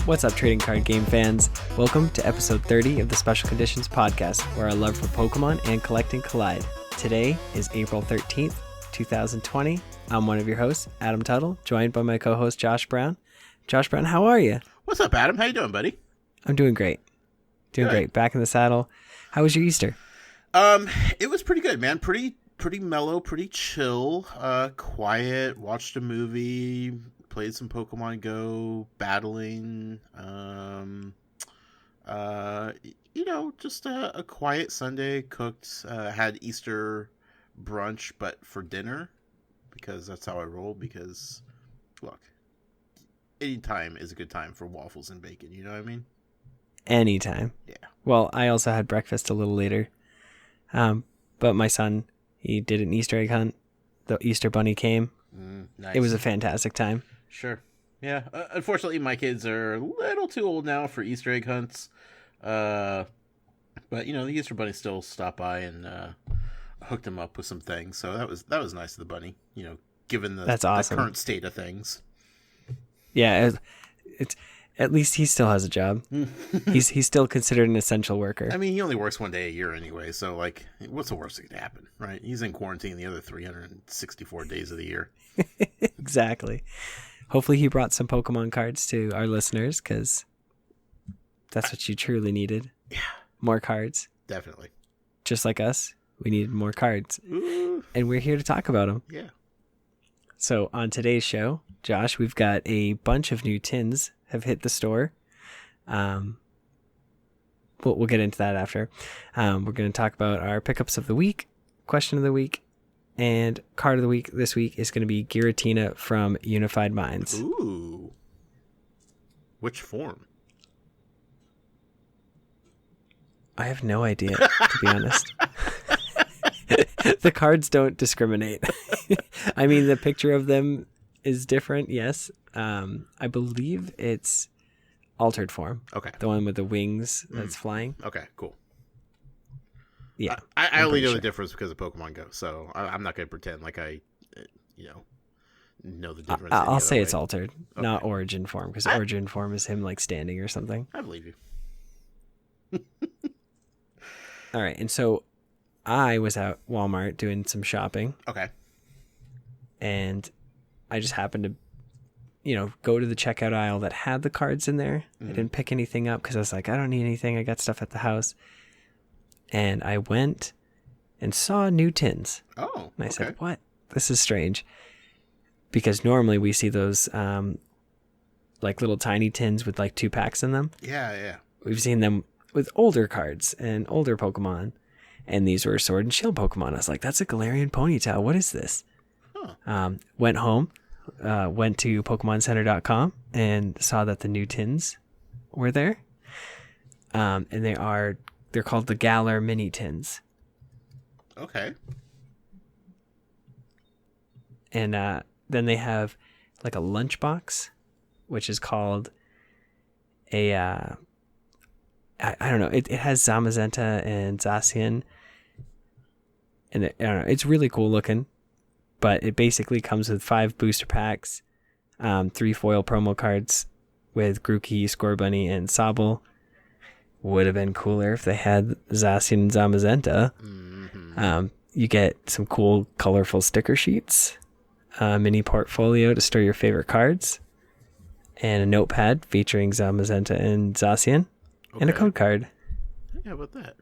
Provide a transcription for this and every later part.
What's up, trading card game fans? Welcome to episode 30 of the Special Conditions podcast, where our love for Pokemon and collecting collide. Today is April 13th, 2020. I'm one of your hosts, Adam Tuttle, joined by my co-host, Josh Brown. Josh Brown, how are you? What's up, Adam? How you doing, buddy? I'm doing great. Doing great. Back in the saddle. How was your Easter? It was pretty good, man. Pretty mellow, pretty chill, quiet. Watched a movie, played some Pokemon Go, battling. Just a quiet Sunday. Cooked, had Easter brunch, but for dinner, because that's how I roll. Because, look, any time is a good time for waffles and bacon. You know what I mean? Anytime. Yeah. Well, I also had breakfast a little later. But my son, he did an Easter egg hunt. The Easter bunny came. Nice. It was a fantastic time. Sure. Yeah. Unfortunately, my kids are a little too old now for Easter egg hunts. But, the Easter bunny still stopped by and hooked him up with some things. So that was nice of the bunny, given That's awesome. The current state of things. Yeah, it's at least he still has a job. He's still considered an essential worker. I mean, he only works one day a year anyway, so, what's the worst that could happen, right? He's in quarantine the other 364 days of the year. Exactly. Hopefully he brought some Pokemon cards to our listeners, because that's what you truly needed. Yeah. More cards. Definitely. Just like us, we needed more cards. Ooh. And we're here to talk about them. Yeah. So on today's show, Josh, we've got a bunch of new tins have hit the store. We'll get into that after. We're going to talk about our pickups of the week, question of the week, and card of the week this week is going to be Giratina from Unified Minds. Ooh. Which form? I have no idea, to be honest. The cards don't discriminate. I mean, the picture of them is different, yes. I believe it's altered form. Okay. The one with the wings that's flying. Okay, cool. Yeah. I only know the difference because of Pokemon Go, so I'm not going to pretend like I, know the difference. I'll say it's altered, Okay. not origin form, because origin form is him standing or something. I believe you. All right, and so I was at Walmart doing some shopping. Okay. And I just happened to, go to the checkout aisle that had the cards in there. I didn't pick anything up because I was like, I don't need anything. I got stuff at the house. And I went and saw new tins. Oh, and I said, what? This is strange. Because normally we see those little tiny tins with 2 packs in them. Yeah. We've seen them with older cards and older Pokemon. And these were Sword and Shield Pokemon. I was like, that's a Galarian Ponytail. What is this? Huh. Went home, went to PokemonCenter.com and saw that the new tins were there. And they're called the Galar Mini Tins. Okay. And then they have a lunchbox, which is called a I don't know. It has Zamazenta and Zacian. And I don't know. It's really cool looking. But it basically comes with 5 booster packs, 3 foil promo cards with Grookey, Scorbunny, and Sobble. Would have been cooler if they had Zacian and Zamazenta. Mm-hmm. You get some cool, colorful sticker sheets, a mini portfolio to store your favorite cards, and a notepad featuring Zamazenta and Zacian, and a code card. How about that?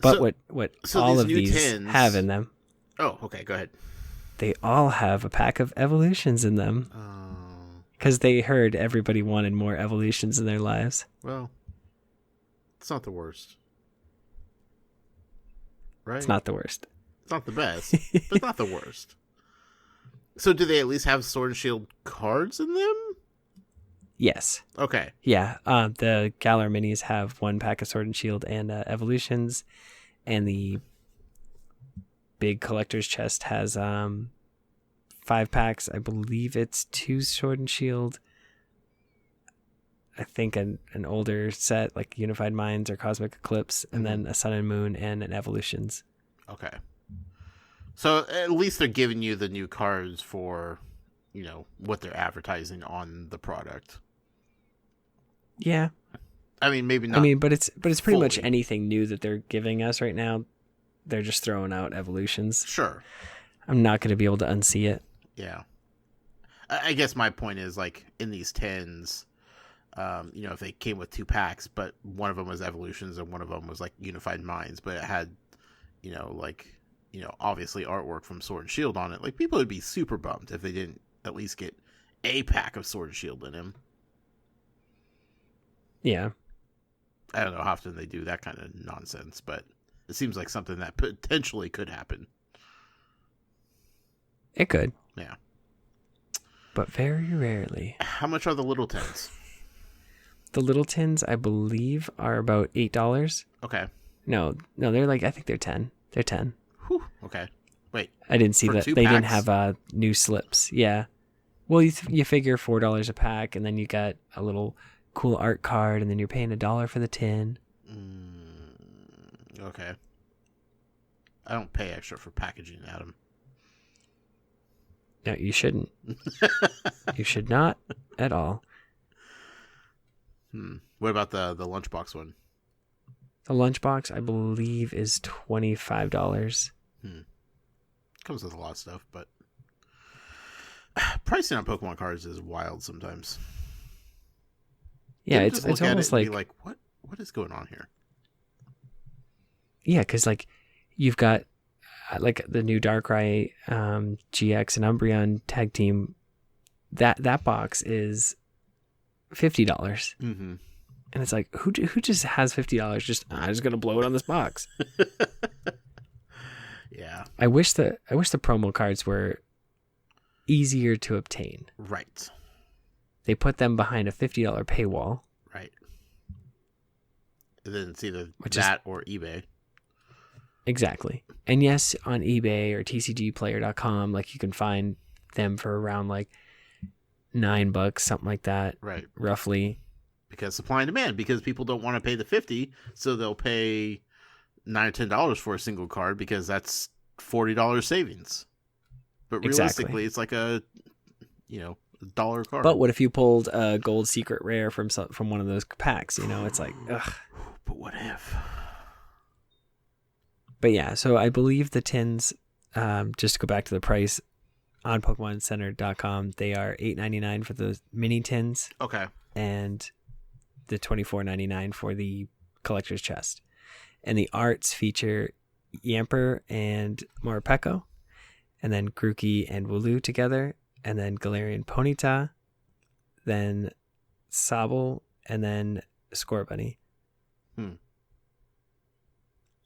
But what all of these tins have in them. Oh, okay, go ahead. They all have a pack of evolutions in them. Because they heard everybody wanted more evolutions in their lives. Well, it's not the worst. Right? It's not the worst. It's not the best, but it's not the worst. So do they at least have Sword and Shield cards in them? Yes. Okay. Yeah. The Galar Minis have 1 pack of Sword and Shield and evolutions. And the big collector's chest has 5 packs. I believe it's 2 Sword and Shield. I think an older set like Unified Minds or Cosmic Eclipse, and then a Sun and Moon and an Evolutions. Okay. So at least they're giving you the new cards for, what they're advertising on the product. Yeah. I mean, maybe not. I mean, but it's pretty fully. much anything new that they're giving us right now. They're just throwing out evolutions. Sure. I'm not going to be able to unsee it. Yeah. I guess my point is, like, in these tins, if they came with 2 packs, but one of them was evolutions and one of them was, like, unified minds, but it had, obviously artwork from Sword and Shield on it. Like, people would be super bummed if they didn't at least get a pack of Sword and Shield in him. Yeah. I don't know how often they do that kind of nonsense, but it seems like something that potentially could happen. It could. Yeah. But very rarely. How much are the little tins? The little tins, I believe, are about $8. Okay. No, they're like, I think they're 10. They're 10. Whew. Okay. Wait. I didn't see For that. 2 They didn't packs? have new slips. Yeah. Well, you figure $4 a pack, and then you got a little cool art card, and then you're paying $1 for the tin. Okay. I don't pay extra for packaging, Adam. No, you shouldn't. You should not at all. What about the lunchbox one? The lunchbox, I believe, is $25. Comes with a lot of stuff, but pricing on Pokemon cards is wild sometimes. Yeah, You it's just look at almost it and like, be like, what is going on here? yeah, because like you've got like the new Darkrai GX and Umbreon tag team. That box is $50. Mm-hmm. And it's like, who just has $50? I'm just gonna blow it on this box. Yeah. I wish the promo cards were easier to obtain. Right. They put them behind a $50 paywall. Right. And then it's either Which that or eBay. Exactly. And yes, on eBay or tcgplayer.com, like you can find them for around like $9, something like that. Right. Roughly. Because supply and demand. Because people don't want to pay the $50, so they'll pay $9 or $10 for a single card because that's $40 savings. But realistically, It's like a $1 card. But what if you pulled a gold secret rare from one of those packs? It's like, ugh. But what if? But yeah, so I believe the tins, just to go back to the price on PokemonCenter.com, they are $8.99 for the mini tins. Okay. And the $24.99 for the collector's chest. And the arts feature Yamper and Morpeko, and then Grookey and Wooloo together, and then Galarian Ponyta, then Sobble, and then Scorbunny.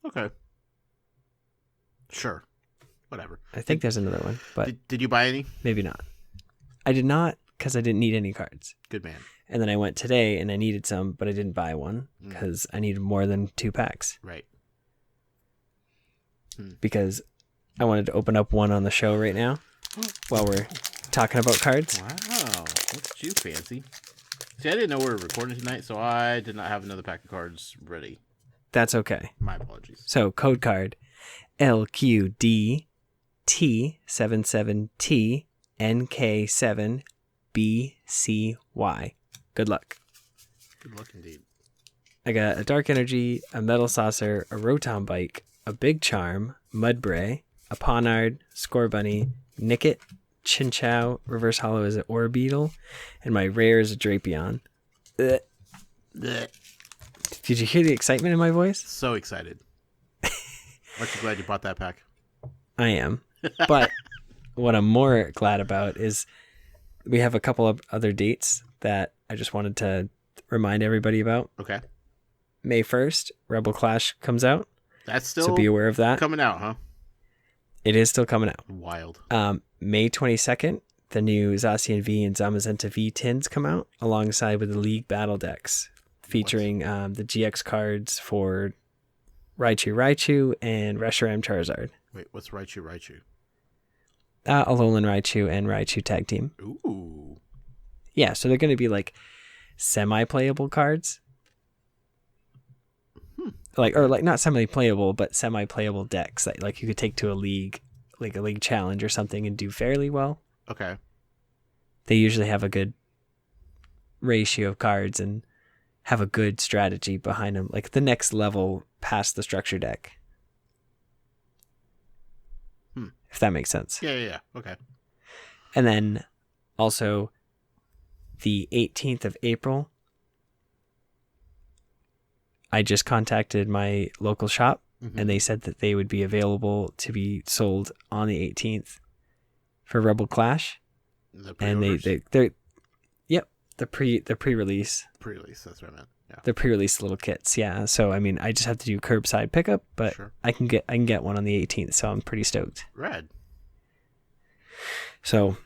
Okay. Sure. Whatever. I think there's another one, but Did you buy any? maybe not. I did not, because I didn't need any cards. Good man. And then I went today and I needed some, but I didn't buy one because I needed more than 2 packs. Right. Because I wanted to open up one on the show right now while we're talking about cards. Wow. Look at you, fancy. See, I didn't know we were recording tonight, so I did not have another pack of cards ready. That's okay. My apologies. So code card LQDT77TNK7BCY. Good luck. Good luck indeed. I got a Dark Energy, a Metal Saucer, a Rotom Bike, a Big Charm, Mudbray, a Ponard, Scorbunny, Nickit, Chinchou, Reverse Hollow is an Orbeetle, and my rare is a Drapion. Ugh. Blech. Did you hear the excitement in my voice? So excited. Aren't you glad you bought that pack? I am. But what I'm more glad about is we have a couple of other dates that I just wanted to remind everybody about. Okay. May 1st, Rebel Clash comes out. That's still So be aware of that. coming out, huh? It is still coming out. Wild. May 22nd, the new Zacian V and Zamazenta V tins come out alongside with the League Battle decks featuring the GX cards for Raichu and Reshiram Charizard. Wait, what's Raichu? Alolan Raichu and Raichu tag team. Ooh. Yeah, so they're going to be like semi-playable cards. Or not semi-playable, but semi-playable decks that like you could take to a league, like a league challenge or something, and do fairly well. Okay. They usually have a good ratio of cards, and have a good strategy behind them, like the next level past the structure deck. If that makes sense. Yeah. Okay. And then also the 18th of April, I just contacted my local shop and they said that they would be available to be sold on the 18th for Rebel Clash. And they're the pre-release. Pre-release, that's what I meant. Yeah. The pre-release little kits, yeah. So I mean, I just have to do curbside pickup, but sure. I can get one on the 18th, so I'm pretty stoked. Rad. So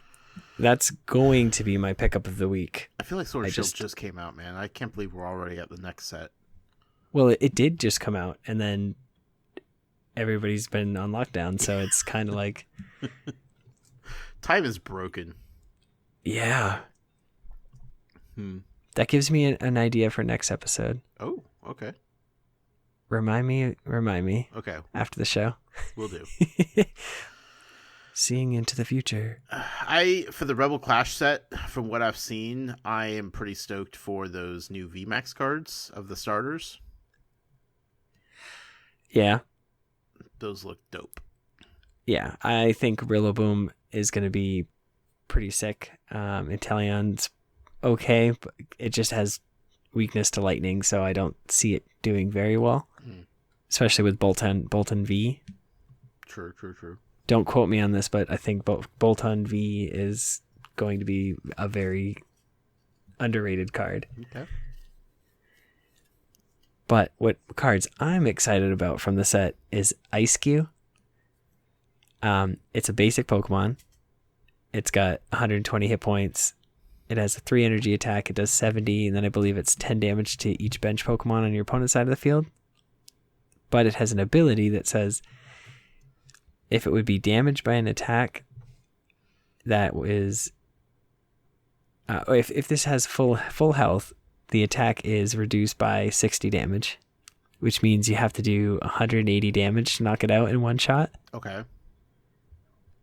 that's going to be my pickup of the week. I feel like Sword and Shield just came out, man. I can't believe we're already at the next set. Well, it did just come out, and then everybody's been on lockdown, so it's kind of like time is broken. Yeah. That gives me an idea for next episode. Oh, okay. Remind me. Okay. After the show. Will do. Seeing into the future. For the Rebel Clash set, from what I've seen, I am pretty stoked for those new VMAX cards of the starters. Yeah. Those look dope. Yeah, I think Rillaboom is going to be pretty sick. Inteleon's okay, but it just has weakness to lightning, so I don't see it doing very well, especially with Bolton V. True. Don't quote me on this, but I think Bolton V is going to be a very underrated card. Okay. But what cards I'm excited about from the set is Ice-Q. It's a basic Pokemon. It's got 120 hit points. It has a 3 energy attack. It does 70, and then I believe it's 10 damage to each bench Pokemon on your opponent's side of the field. But it has an ability that says if it would be damaged by an attack that was... if this has full health, the attack is reduced by 60 damage, which means you have to do 180 damage to knock it out in one shot. Okay.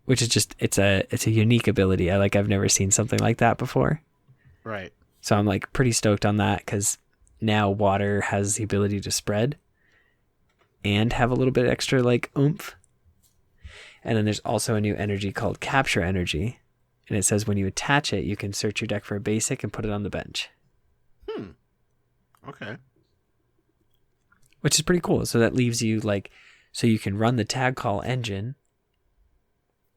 Which is just it's a unique ability. I've never seen something like that before. Right. So I'm like pretty stoked on that because now water has the ability to spread and have a little bit extra like oomph. And then there's also a new energy called Capture Energy, and it says when you attach it, you can search your deck for a basic and put it on the bench. Okay. Which is pretty cool. So that leaves you so you can run the tag call engine,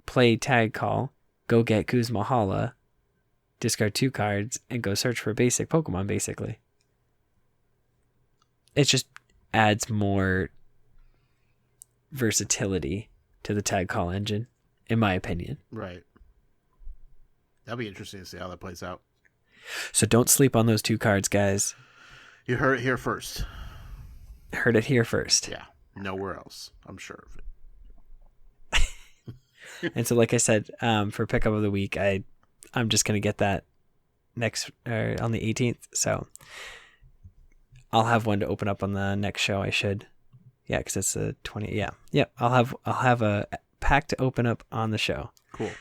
play tag call, go get Guzma Hala, discard 2 cards, and go search for a basic Pokemon, basically. It just adds more versatility to the tag call engine, in my opinion. Right. That'll be interesting to see how that plays out. So don't sleep on those 2 cards, guys. You heard it here first. Heard it here first. Yeah. Nowhere else. I'm sure of it. And so, like I said, for pickup of the week, I'm just gonna get that next on the 18th. So I'll have one to open up on the next show. I should, yeah, because it's the 20th. Yeah. I'll have a pack to open up on the show. Cool.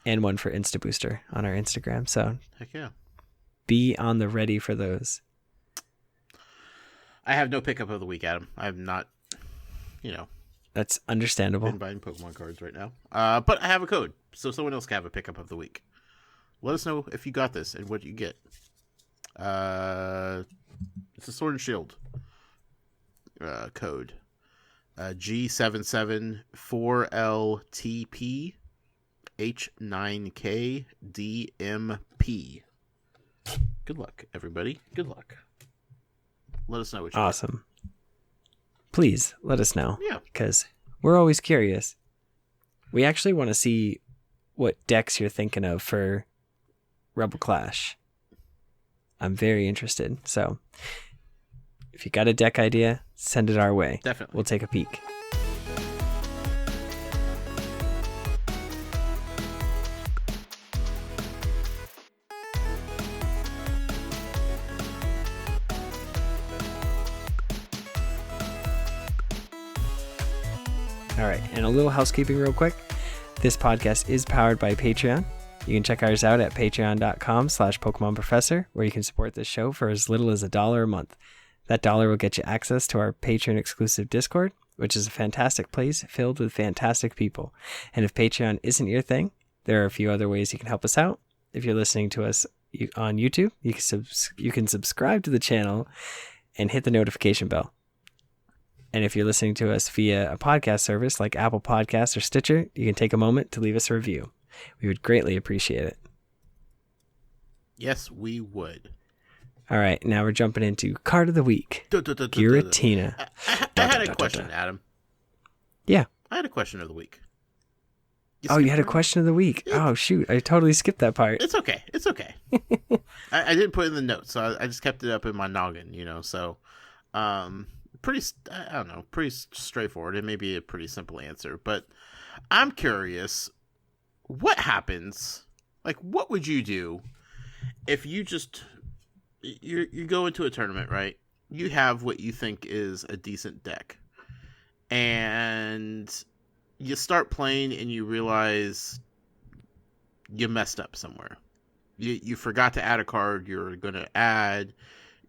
And one for Insta Booster on our Instagram. So heck yeah, be on the ready for those. I have no pickup of the week, Adam. I have not, That's understandable. Been buying Pokemon cards right now. But I have a code, so someone else can have a pickup of the week. Let us know if you got this and what you get. It's a Sword and Shield code. G77-4LTP H9KDMP. Good luck, everybody. Good luck. Let us know what you Awesome. Get. Please let us know. Yeah. Because we're always curious. We actually want to see what decks you're thinking of for Rebel Clash. I'm very interested. So if you got a deck idea, send it our way. Definitely. We'll take a peek. All right, and a little housekeeping real quick. This podcast is powered by Patreon. You can check ours out at patreon.com/PokemonProfessor, where you can support this show for as little as $1 a month. That dollar will get you access to our Patreon exclusive Discord, which is a fantastic place filled with fantastic people. And if Patreon isn't your thing, there are a few other ways you can help us out. If you're listening to us on YouTube, you can subscribe to the channel and hit the notification bell. And if you're listening to us via a podcast service like Apple Podcasts or Stitcher, you can take a moment to leave us a review. We would greatly appreciate it. Yes, we would. All right, now we're jumping into Card of the Week. Giratina. I had a question, Adam. Yeah. I had a question of the week. You had a question of the week. Yeah. Oh, shoot. I totally skipped that part. It's okay. I didn't put it in the notes, so I just kept it up in my noggin, so pretty straightforward. It may be a pretty simple answer, but I'm curious, what happens, what would you do if you just, you go into a tournament, right? You have what you think is a decent deck, and you start playing and you realize you messed up somewhere. You forgot to add a card you're going to add.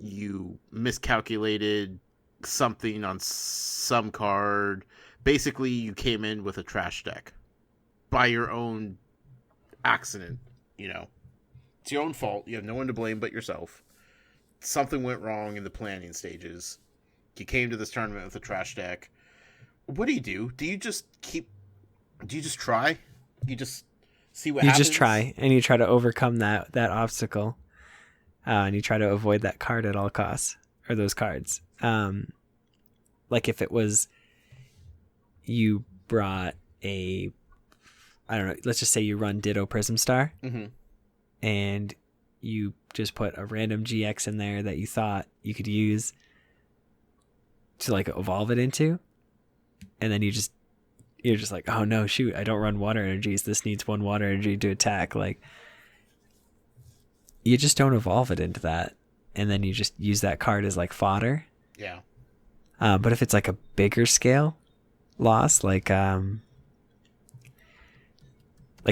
You miscalculated something on some card. Basically, you came in with a trash deck by your own accident. It's your own fault. You have no one to blame but yourself. Something went wrong in the planning stages. You came to this tournament with a trash deck. What do? Do you just try? You just see what happens? You just try, and you try to overcome that obstacle. And you try to avoid that card at all costs, or those cards. If it was, you brought let's just say you run Ditto Prism Star, mm-hmm. and you just put a random GX in there that you thought you could use to evolve it into, and then you're just like, oh no, shoot, I don't run water energies. This needs one water energy to attack. You just don't evolve it into that, and then you just use that card as fodder. Yeah. But if it's a bigger scale loss,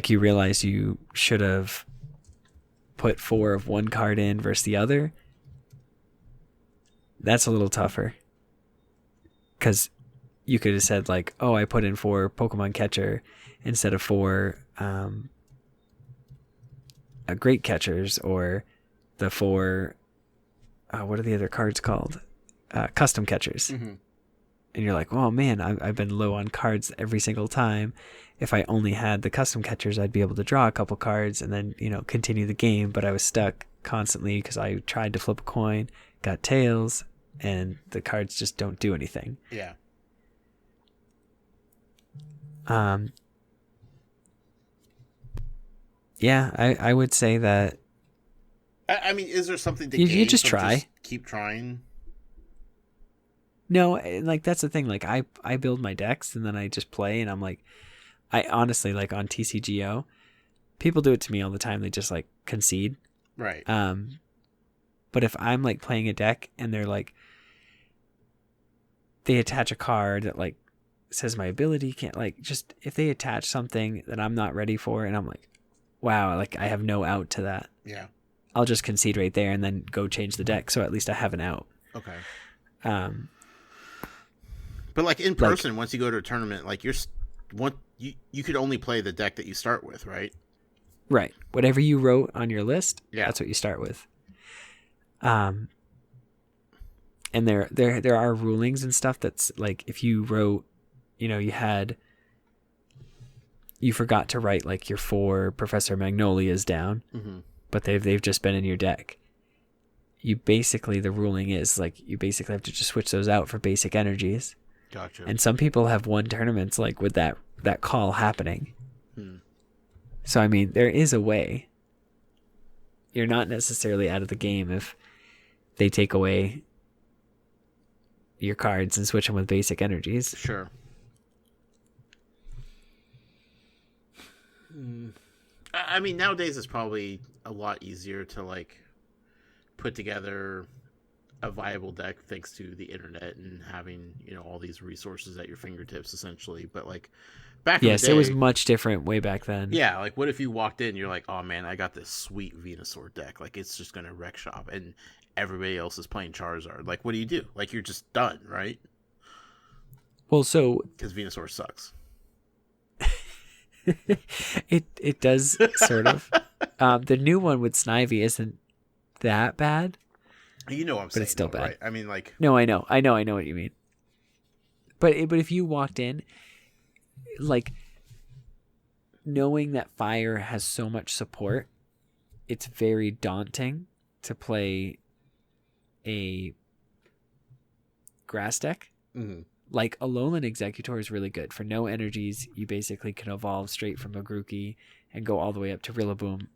you realize you should have put 4 of one card in versus the other, that's a little tougher. Because you could have said I put in 4 Pokemon Catcher instead of 4 Great Catchers, or the 4 what are the other cards called? Custom Catchers. Mm-hmm. And you're like, oh man, I've been low on cards every single time. If I only had the Custom Catchers, I'd be able to draw a couple cards and then continue the game. But I was stuck constantly because I tried to flip a coin, got tails, and the cards just don't do anything. Yeah. Yeah, I would say that. I mean, is there something to you just try? Just keep trying. No, that's the thing. I build my decks and then I just play, and I'm I honestly on TCGO, people do it to me all the time. They just concede. Right. But if I'm playing a deck and they're they attach a card that says my ability can't just if they attach something that I'm not ready for, and I'm wow, I have no out to that. Yeah. I'll just concede right there and then go change the deck, so at least I have an out. Okay. But in person, once you go to a tournament, you could only play the deck that you start with, right? Right. Whatever you wrote on your list, yeah, that's what you start with. And there are rulings and stuff that's if you wrote, you forgot to write your 4 Professor Magnolias down, mm-hmm. but they've just been in your deck. You basically, the ruling is you basically have to just switch those out for basic energies. Gotcha. And some people have won tournaments with that call happening. So I mean, there is a way. You're not necessarily out of the game if they take away your cards and switch them with basic energies. Sure. I mean, nowadays it's probably a lot easier to put together a viable deck thanks to the internet and having, you know, all these resources at your fingertips essentially. But like back in the Yes, day, it was much different way back then. yeah, like what if you walked in, you're like, oh man, I got this sweet Venusaur deck, like it's just gonna wreck shop, and everybody else is playing Charizard. Like, what do? Like, you're just done, right? Well, so Because Venusaur sucks. it does sort of. The new one with Snivy isn't that bad. You know what I'm saying, but it's still though, bad. Right? I mean, like, No, I know what you mean. But if you walked in, like, knowing that fire has so much support, it's very daunting to play a grass deck. mm-hmm. Like, Alolan Executor is really good. For no energies, you basically can evolve straight from a Grookey and go all the way up to Rillaboom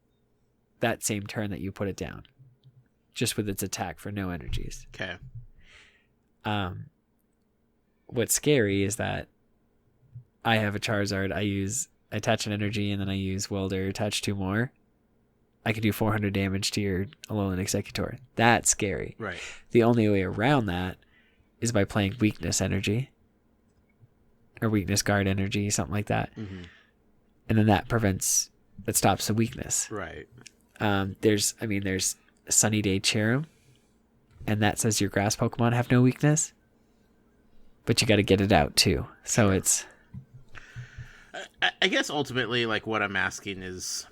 that same turn that you put it down, just with its attack for no energies. Okay. What's scary is that I have a Charizard. I attach an energy, and then I use Welder, attach 2 more. I can do 400 damage to your Alolan Executor. That's scary. Right. The only way around that is by playing Weakness Energy or Weakness Guard Energy, something like that. Mm-hmm. And then that stops the weakness. Right. There's Sunny Day Cherum, and that says your grass Pokemon have no weakness, but you got to get it out too. So it's. I guess ultimately, like, what I'm asking is,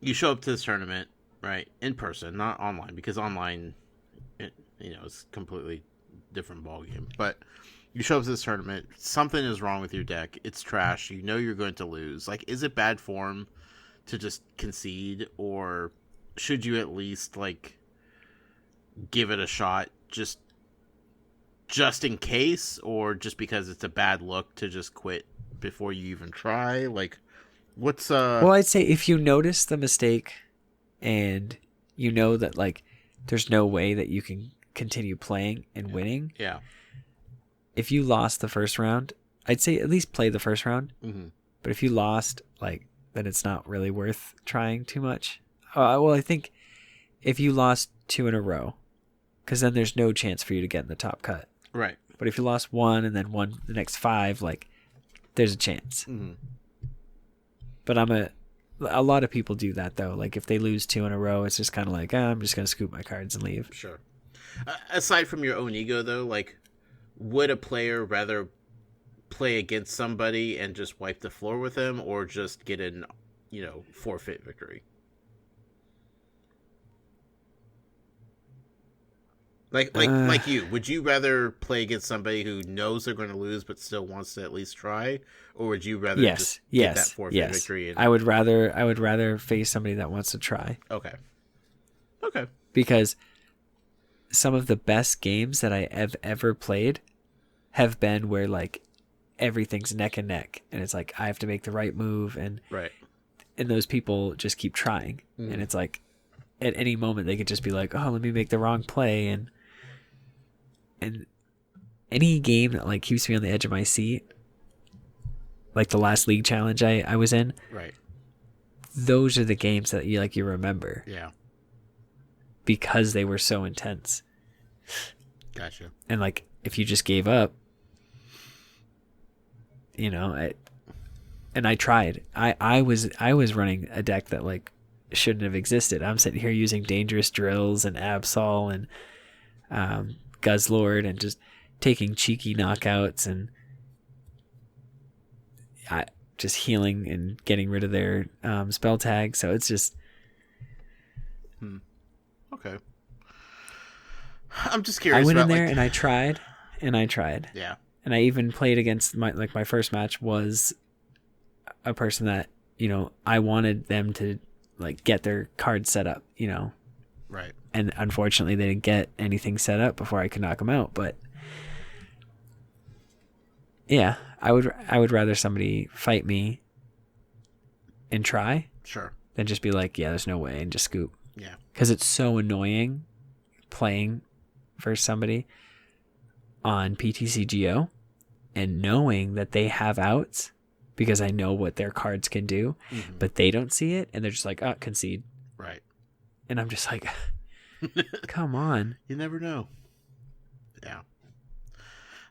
you show up to this tournament, right, in person, not online, because online, it's completely different ballgame. But you show up to this tournament, something is wrong with your deck. It's trash. You know you're going to lose. Like, is it bad form to just concede, or should you at least, like, give it a shot just in case, or just because it's a bad look to just quit before you even try? Like, what's Well, I'd say if you notice the mistake and you know that, like, there's no way that you can continue playing and winning. Yeah. If you lost the first round, I'd say at least play the first round. Mm-hmm. But if you lost, like, then it's not really worth trying too much. Well, I think if you lost 2 in a row, because then there's no chance for you to get in the top cut. Right. But if you lost 1 and then won the next 5, like, there's a chance. Mm-hmm. But a lot of people do that, though. Like, if they lose 2 in a row, it's just kind of like, I'm just going to scoop my cards and leave. Sure. Aside from your own ego, though, like, would a player rather play against somebody and just wipe the floor with them, or just get an, forfeit victory? Like you, would you rather play against somebody who knows they're going to lose but still wants to at least try, or would you rather just get that forfeit victory? I would rather face somebody that wants to try. Okay. Because some of the best games that I have ever played have been where, like, everything's neck and neck, and it's like I have to make the right move, and right, and those people just keep trying, and it's like at any moment they could just be like, oh, let me make the wrong play, and any game that, like, keeps me on the edge of my seat, like the last league challenge I was in, right, those are the games that you remember, yeah, because they were so intense. Gotcha. And, like, if you just gave up, and I tried. I was running a deck that, like, shouldn't have existed. I'm sitting here using Dangerous Drills and Absol and Guzzlord and just taking cheeky knockouts and just healing and getting rid of their spell tag. So it's just... Okay. I'm just curious. I went about, in there, like... and I tried. Yeah. And I even played against my first match was a person that, I wanted them to, like, get their cards set up, Right. And unfortunately they didn't get anything set up before I could knock them out. But yeah, I would rather somebody fight me and try. Sure. Than just be like, yeah, there's no way, and just scoop. Yeah. Because it's so annoying playing for somebody on PTCGO and knowing that they have outs, because I know what their cards can do, but they don't see it, and they're just like, oh, concede. Right. And I'm just like, Come on. You never know. Yeah.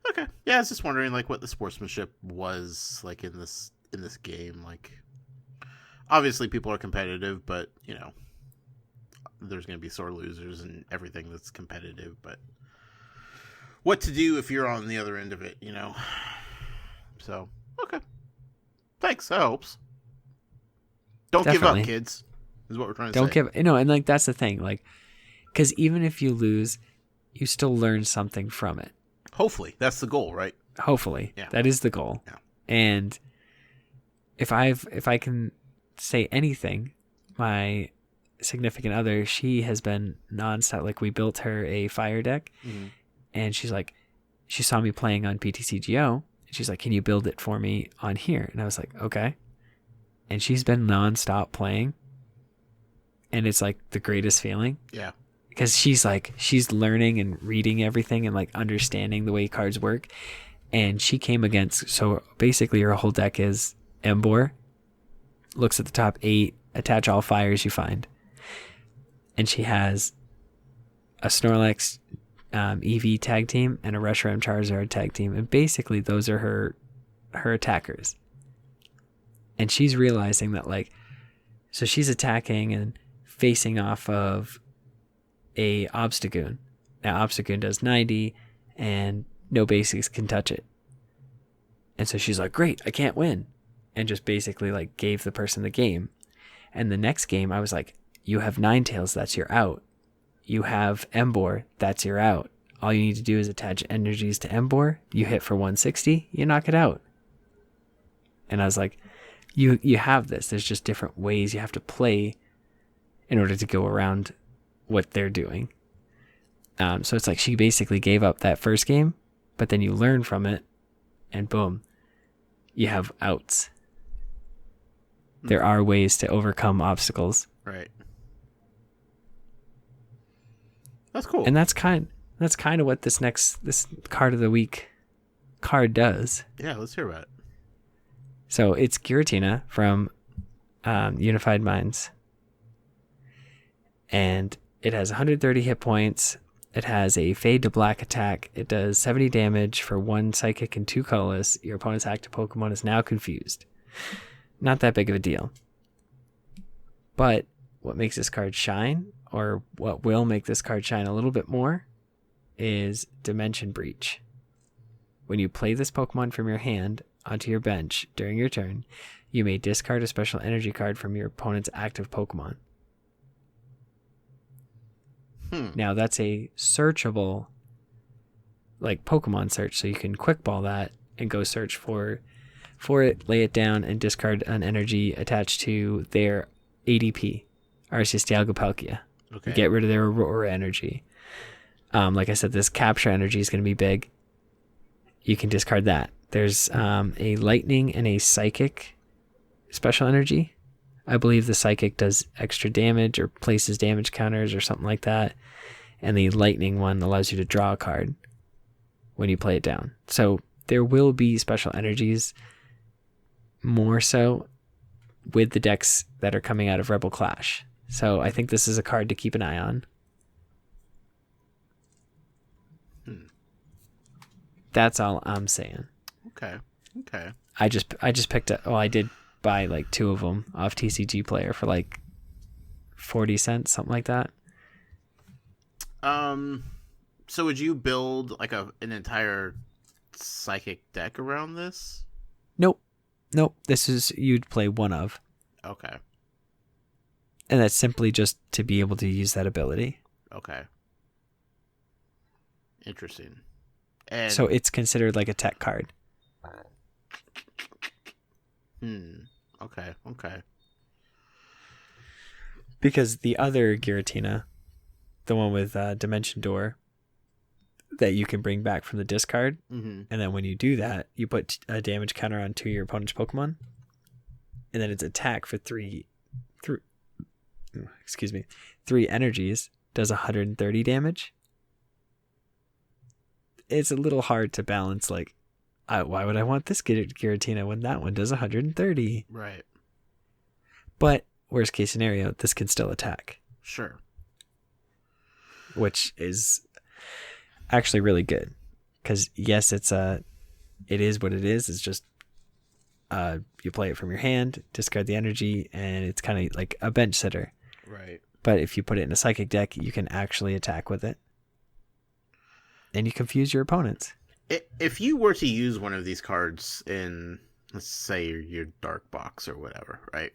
Okay. Yeah, I was just wondering like what the sportsmanship was like in this game. Like, obviously people are competitive, but you know, there's going to be sore losers and everything that's competitive. But what to do if you're on the other end of it, you know? So okay. Thanks. That helps. Don't Definitely. give up, kids. Is what we're trying to Don't say. give, you know, and like that's the thing, like, because even if you lose, you still learn something from it. Hopefully, that's the goal, right? Hopefully, Yeah. that is the goal. Yeah. And if I can say anything, my significant other, she has been nonstop. Like, we built her a fire deck, and she's like, she saw me playing on PTCGO, and she's like, "Can you build it for me on here?" And I was like, "Okay." And she's been nonstop playing, and it's like the greatest feeling. Yeah. Because she's learning and reading everything and like understanding the way cards work. And she came against, so basically her whole deck is Embor, looks at the top 8, attach all fires you find. And she has a Snorlax EV tag team and a Reshiram Charizard tag team. And basically those are her attackers. And she's realizing that, like, so she's attacking and facing off of a Obstagoon. Now Obstagoon does 90 and no basics can touch it. And so she's like, "Great, I can't win." And just basically like gave the person the game. And the next game I was like, "You have Ninetales, that's your out. You have Embor, that's your out. All you need to do is attach energies to Embor, you hit for 160, you knock it out." And I was like, you have this. There's just different ways you have to play in order to go around what they're doing. So it's like she basically gave up that first game, but then you learn from it, and boom, you have outs. There are ways to overcome obstacles. Right. That's cool. And that's kind of what this card of the week card does. Yeah, let's hear about it. So it's Giratina from Unified Minds. And it has 130 hit points. It has a fade to black attack. It does 70 damage for 1 psychic and 2 colorless. Your opponent's active Pokemon is now confused. Not that big of a deal. But what makes this card shine, or what will make this card shine a little bit more, is Dimension Breach. When you play this Pokemon from your hand onto your bench during your turn, you may discard a special energy card from your opponent's active Pokemon. Now that's a searchable, like, Pokemon search, so you can quick ball that and go search for it, lay it down, and discard an energy attached to their ADP, Arceus, Dialga, Palkia. Okay. Get rid of their Aurora energy. Like I said, this capture energy is going to be big. You can discard that. There's a lightning and a psychic special energy. I believe the psychic does extra damage or places damage counters or something like that. And the lightning one allows you to draw a card when you play it down. So there will be special energies more so with the decks that are coming out of Rebel Clash. So I think this is a card to keep an eye on. That's all I'm saying. Okay. I just picked up. Oh, I did buy like 2 of them off TCG Player for like 40 cents, something like that. So would you build like an entire psychic deck around this? Nope. This is, you'd play one of. Okay. And that's simply just to be able to use that ability. Okay. Interesting. And So it's considered like a tech card. Okay. Because the other Giratina, the one with Dimension Door, that you can bring back from the discard, and then when you do that, you put a damage counter onto your opponent's Pokemon, and then its attack for 3 energies does 130 damage. It's a little hard to balance, like, why would I want this Giratina when that one does 130? Right. But worst case scenario, this can still attack. Sure. which is actually really good. Because yes, it is what it is. It's just you play it from your hand, discard the energy, and it's kind of like a bench sitter. Right. But if you put it in a psychic deck, you can actually attack with it. And you confuse your opponents. If you were to use one of these cards in, let's say, your dark box or whatever, right?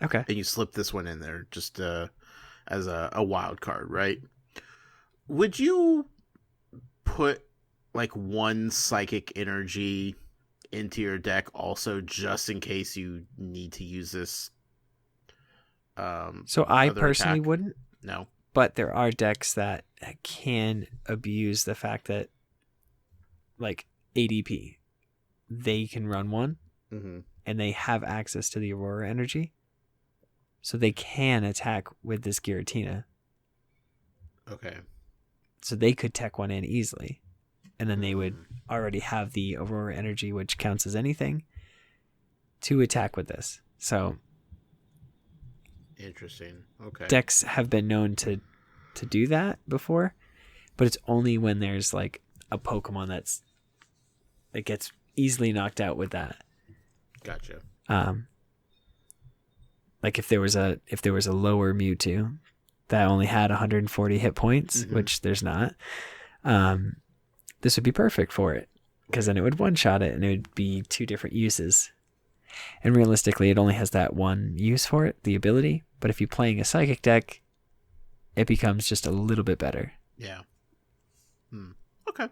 Okay. And you slip this one in there just as a wild card, right? Would you put like one psychic energy into your deck also just in case you need to use this? So I personally wouldn't. No. But there are decks that can abuse the fact that, like ADP, they can run one, and they have access to the Aurora energy, so they can attack with this Giratina. Okay. So they could tech one in easily, and then they would already have the Aurora energy, which counts as anything, to attack with this. So interesting. Okay. Decks have been known to do that before, but it's only when there's like a Pokemon that gets easily knocked out with that. Gotcha. Like if there was a lower Mewtwo that only had 140 hit points, which there's not, this would be perfect for it, because then it would one-shot it and it would be two different uses. And realistically, it only has that one use for it, the ability. But if you're playing a psychic deck, it becomes just a little bit better. Yeah. Okay.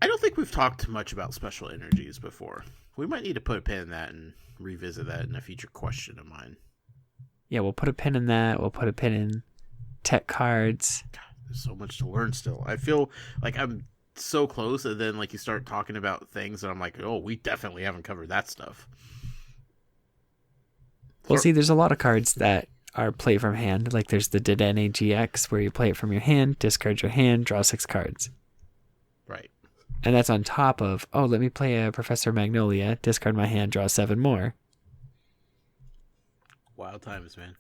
I don't think we've talked much about special energies before. We might need to put a pin in that and revisit that in a future question of mine. Yeah, we'll put a pin in that. We'll put a pin in tech cards. God, there's so much to learn still. I feel like I'm so close, and then like you start talking about things and I'm like, oh, we definitely haven't covered that stuff. Well, see, there's a lot of cards that are play from hand. Like there's the Dedenne GX where you play it from your hand, discard your hand, draw 6 cards. Right. And that's on top of, oh, let me play a Professor Magnolia, discard my hand, draw 7 more. Wild times, man.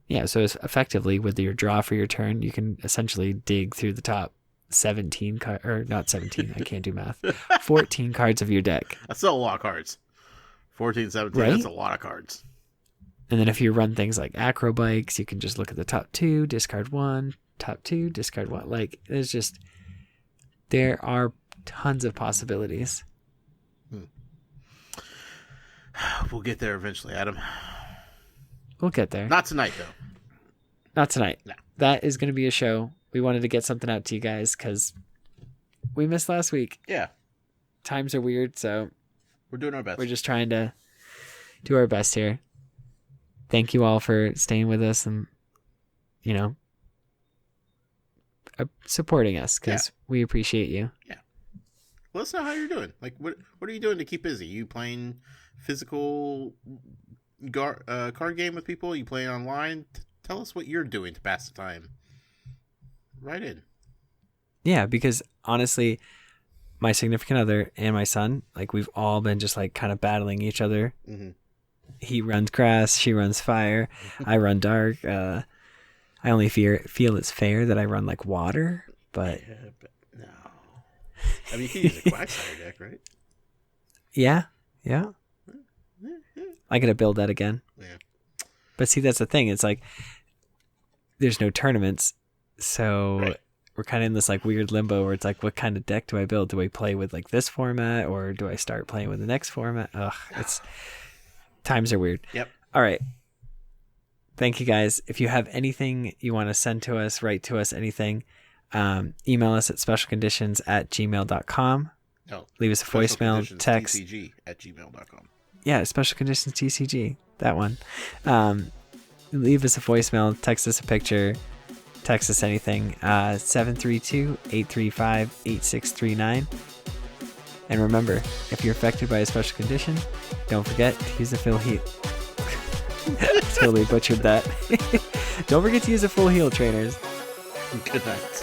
Yeah, so it's effectively with your draw for your turn, you can essentially dig through the top 17 or not 17, I can't do math. 14 cards of your deck. That's still a lot of cards. 14, 17, right? That's a lot of cards. And then if you run things like acro bikes, you can just look at the top 2, discard 1, top 2, discard 1. Like, there are tons of possibilities. We'll get there eventually, Adam. We'll get there. Not tonight, though. Not tonight. No. That is going to be a show. We wanted to get something out to you guys because we missed last week. Yeah. Times are weird, so we're doing our best. We're just trying to do our best here. Thank you all for staying with us and, supporting us, because we appreciate you. Yeah. Let us know how you're doing. Like, what are you doing to keep busy? You playing physical card game with people? You playing online? Tell us what you're doing to pass the time. Write in. Yeah, because honestly, my significant other and my son, like, we've all been just like kind of battling each other. Mm-hmm. He runs grass, she runs fire, I run dark. I only feel it's fair that I run like water, but no. I mean, you can use a Quagsire deck, right? Yeah. I gotta build that again. Yeah. But see, that's the thing. It's like there's no tournaments, so we're kind of in this like weird limbo where it's like, what kind of deck do I build? Do I play with like this format, or do I start playing with the next format? It's times are weird. Yep. All right. Thank you guys. If you have anything you want to send to us, write to us, anything, email us at specialconditions@gmail.com. No, leave us a voicemail, text. TCG@gmail.com. Yeah, Special Conditions TCG. That one. Leave us a voicemail, text us a picture, text us anything. 732-835-8639. And remember, if you're affected by a special condition, don't forget to use a full heal. Totally butchered that. Don't forget to use a full heal, trainers. Good night.